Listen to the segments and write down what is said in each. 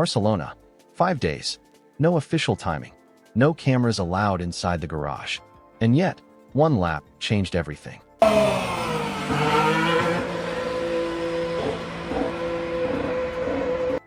Barcelona. 5 days. No official timing. No cameras allowed inside the garage. And yet, one lap changed everything.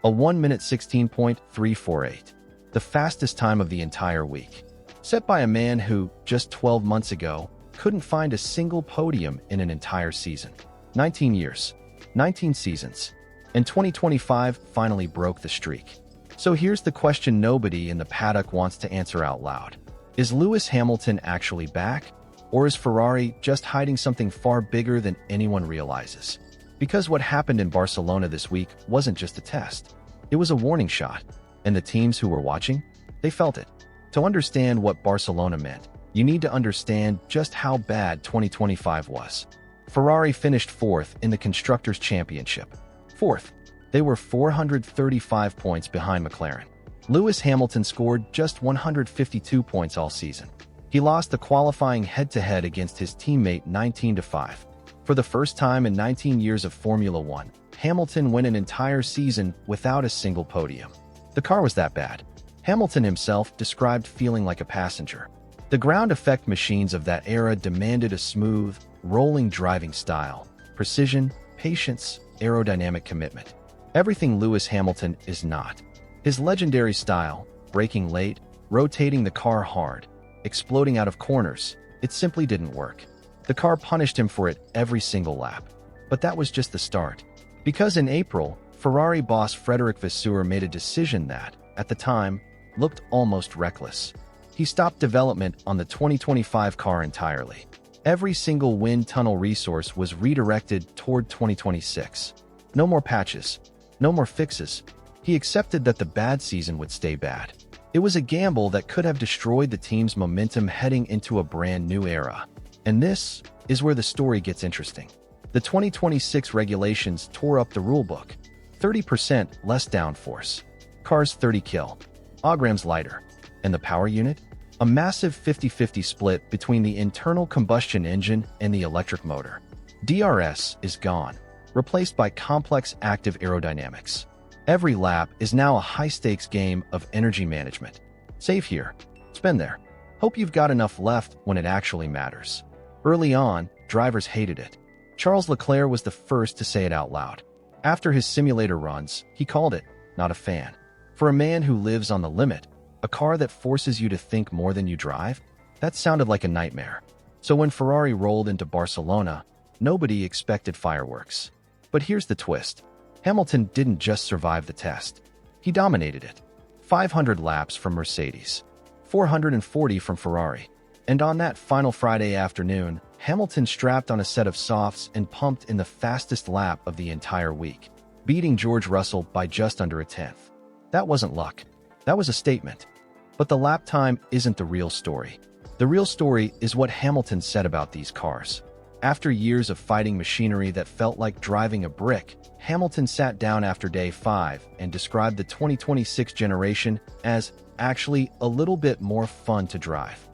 A 1 minute 16.348. The fastest time of the entire week. Set by a man who, just 12 months ago, couldn't find a single podium in an entire season. 19 years. 19 seasons. And 2025 finally broke the streak. So here's the question nobody in the paddock wants to answer out loud. Is Lewis Hamilton actually back? Or is Ferrari just hiding something far bigger than anyone realizes? Because what happened in Barcelona this week wasn't just a test. It was a warning shot. And the teams who were watching, they felt it. To understand what Barcelona meant, you need to understand just how bad 2025 was. Ferrari finished 4th in the Constructors' Championship. 4th. They were 435 points behind McLaren. Lewis Hamilton scored just 152 points all season. He lost the qualifying head-to-head against his teammate 19-5. For the first time in 19 years of Formula One, Hamilton went an entire season without a single podium. The car was that bad. Hamilton himself described feeling like a passenger. The ground effect machines of that era demanded a smooth, rolling driving style, precision, patience, aerodynamic commitment. Everything Lewis Hamilton is not. His legendary style, braking late, rotating the car hard, exploding out of corners, it simply didn't work. The car punished him for it every single lap. But that was just the start. Because in April, Ferrari boss Fred Vasseur made a decision that, at the time, looked almost reckless. He stopped development on the 2025 car entirely. Every single wind tunnel resource was redirected toward 2026. No more patches. No more fixes. He accepted that the bad season would stay bad. It was a gamble that could have destroyed the team's momentum heading into a brand new era. And this is where the story gets interesting. The 2026 regulations tore up the rulebook. 30% less downforce. Cars 30 kilograms lighter. And the power unit? A massive 50-50 split between the internal combustion engine and the electric motor. DRS is gone, replaced by complex active aerodynamics. Every lap is now a high-stakes game of energy management. Save here, spend there. Hope you've got enough left when it actually matters. Early on, drivers hated it. Charles Leclerc was the first to say it out loud. After his simulator runs, he called it, not a fan. For a man who lives on the limit, a car that forces you to think more than you drive? That sounded like a nightmare. So when Ferrari rolled into Barcelona, nobody expected fireworks. But here's the twist. Hamilton didn't just survive the test. He dominated it. 500 laps from Mercedes. 440 from Ferrari. And on that final Friday afternoon, Hamilton strapped on a set of softs and pumped in the fastest lap of the entire week, beating George Russell by just under a tenth. That wasn't luck. That was a statement. But the lap time isn't the real story. The real story is what Hamilton said about these cars. After years of fighting machinery that felt like driving a brick, Hamilton sat down after day 5 and described the 2026 generation as actually a little bit more fun to drive.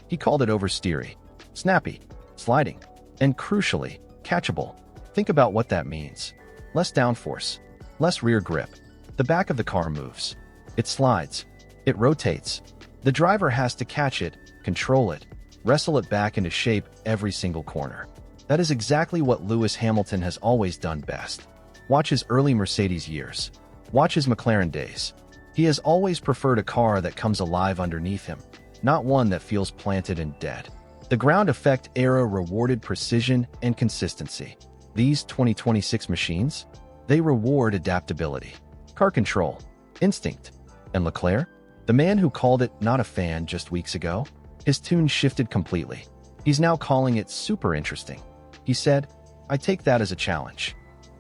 He called it oversteery, snappy, sliding, and crucially, catchable. Think about what that means. Less downforce, less rear grip. The back of the car moves. It slides. It rotates. The driver has to catch it, control it, wrestle it back into shape every single corner. That is exactly what Lewis Hamilton has always done best. Watch his early Mercedes years. Watch his McLaren days. He has always preferred a car that comes alive underneath him, not one that feels planted and dead. The ground effect era rewarded precision and consistency. These 2026 machines? They reward adaptability, car control, instinct. And Leclerc? The man who called it not a fan just weeks ago? His tune shifted completely. He's now calling it super interesting. He said, "I take that as a challenge."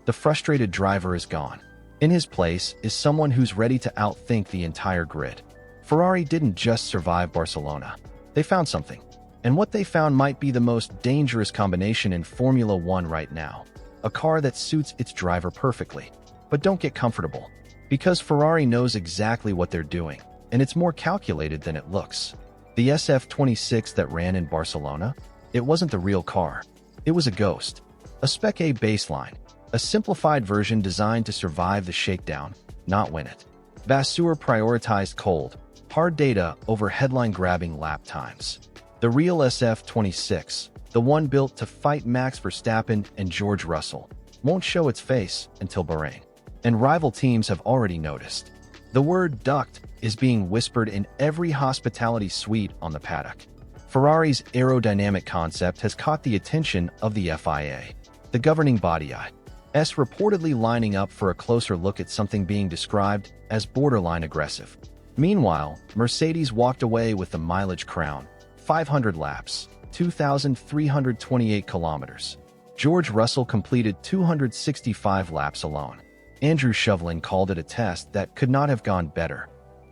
The frustrated driver is gone. In his place is someone who's ready to outthink the entire grid. Ferrari didn't just survive Barcelona. They found something. And what they found might be the most dangerous combination in Formula One right now. A car that suits its driver perfectly. But don't get comfortable. Because Ferrari knows exactly what they're doing, and it's more calculated than it looks. The SF-26 that ran in Barcelona? It wasn't the real car. It was a ghost. A spec-A baseline. A simplified version designed to survive the shakedown, not win it. Vasseur prioritized cold, hard data over headline-grabbing lap times. The real SF-26, the one built to fight Max Verstappen and George Russell, won't show its face until Bahrain. And rival teams have already noticed. The word duct is being whispered in every hospitality suite on the paddock. Ferrari's aerodynamic concept has caught the attention of the FIA, the governing body, is reportedly lining up for a closer look at something being described as borderline aggressive. Meanwhile, Mercedes walked away with the mileage crown, 500 laps, 2,328 kilometers. George Russell completed 265 laps alone. Andrew Shovlin called it a test that could not have gone better.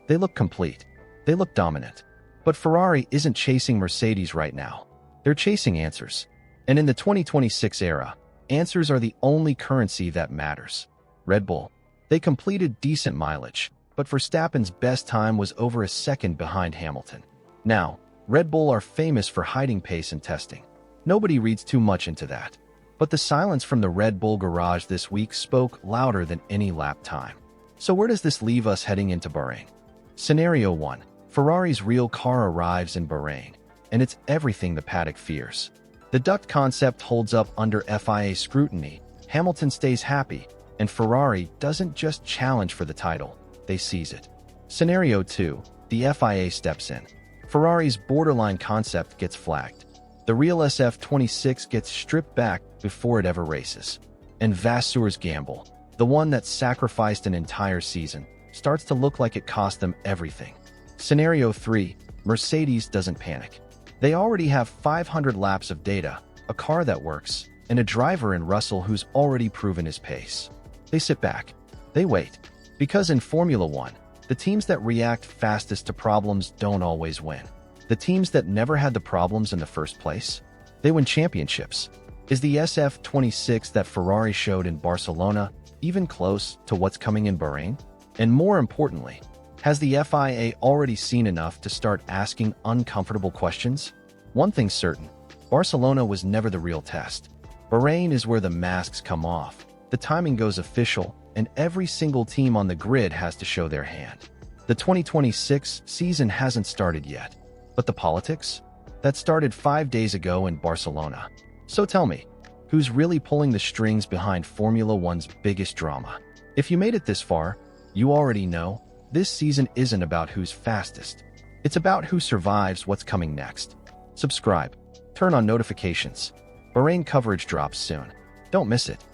They look complete. They look dominant. But Ferrari isn't chasing Mercedes right now. They're chasing answers. And in the 2026 era, answers are the only currency that matters. Red Bull. They completed decent mileage, but Verstappen's best time was over a second behind Hamilton. Now, Red Bull are famous for hiding pace in testing. Nobody reads too much into that. But the silence from the Red Bull garage this week spoke louder than any lap time. So where does this leave us heading into Bahrain? Scenario 1. Ferrari's real car arrives in Bahrain, and it's everything the paddock fears. The duct concept holds up under FIA scrutiny, Hamilton stays happy, and Ferrari doesn't just challenge for the title, they seize it. Scenario 2. The FIA steps in. Ferrari's borderline concept gets flagged. The real SF-26 gets stripped back before it ever races. And Vasseur's gamble, the one that sacrificed an entire season, starts to look like it cost them everything. Scenario 3. Mercedes doesn't panic. They already have 500 laps of data, a car that works, and a driver in Russell who's already proven his pace. They sit back. They wait. Because in Formula One, the teams that react fastest to problems don't always win. The teams that never had the problems in the first place, they win championships. Is the SF-26 that Ferrari showed in Barcelona even close to what's coming in Bahrain? And more importantly, has the FIA already seen enough to start asking uncomfortable questions? One thing's certain, Barcelona was never the real test. Bahrain is where the masks come off, the timing goes official, and every single team on the grid has to show their hand. The 2026 season hasn't started yet. But the politics? That started 5 days ago in Barcelona. So tell me, who's really pulling the strings behind Formula One's biggest drama? If you made it this far, you already know, this season isn't about who's fastest. It's about who survives what's coming next. Subscribe. Turn on notifications. Bahrain coverage drops soon. Don't miss it.